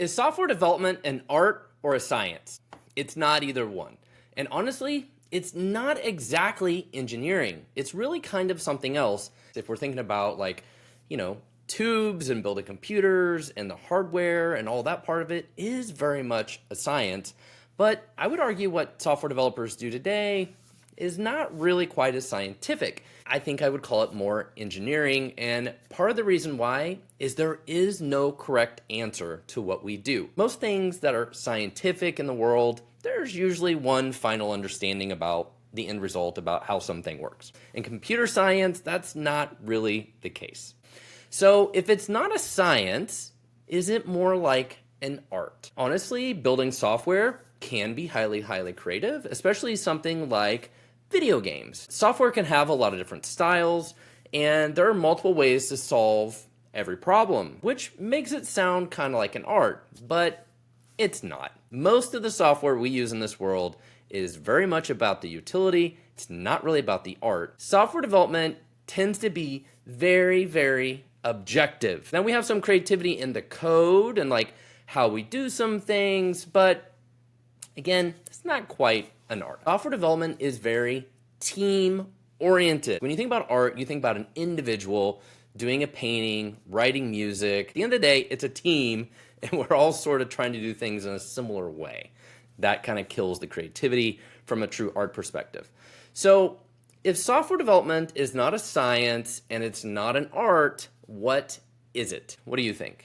Is software development an art or a science? It's not either one. And honestly, it's not exactly engineering. It's really kind of something else. If we're thinking about tubes and building computers and the hardware and all that part of it is very much a science. But I would argue what software developers do today is not really quite as scientific. I think I would call it more engineering, and part of the reason why is there is no correct answer to what we do. Most things that are scientific in the world, there's usually one final understanding about the end result, about how something works. In computer science, that's not really the case. So if it's not a science, is it more like an art? Honestly, building software can be highly creative, especially something like video games. Software can have a lot of different styles, and there are multiple ways to solve every problem, which makes it sound kind of like an art, but it's not. Most of the software we use in this world is very much about the utility. It's not really about the art. Software development tends to be very objective. Now we have some creativity in the code and like how we do some things, but again, it's not quite an art. Software development is very team-oriented. When you think about art, you think about an individual doing a painting, writing music. At the end of the day, it's a team, and we're all sort of trying to do things in a similar way. That kind of kills the creativity from a true art perspective. So if software development is not a science and it's not an art, what is it? What do you think?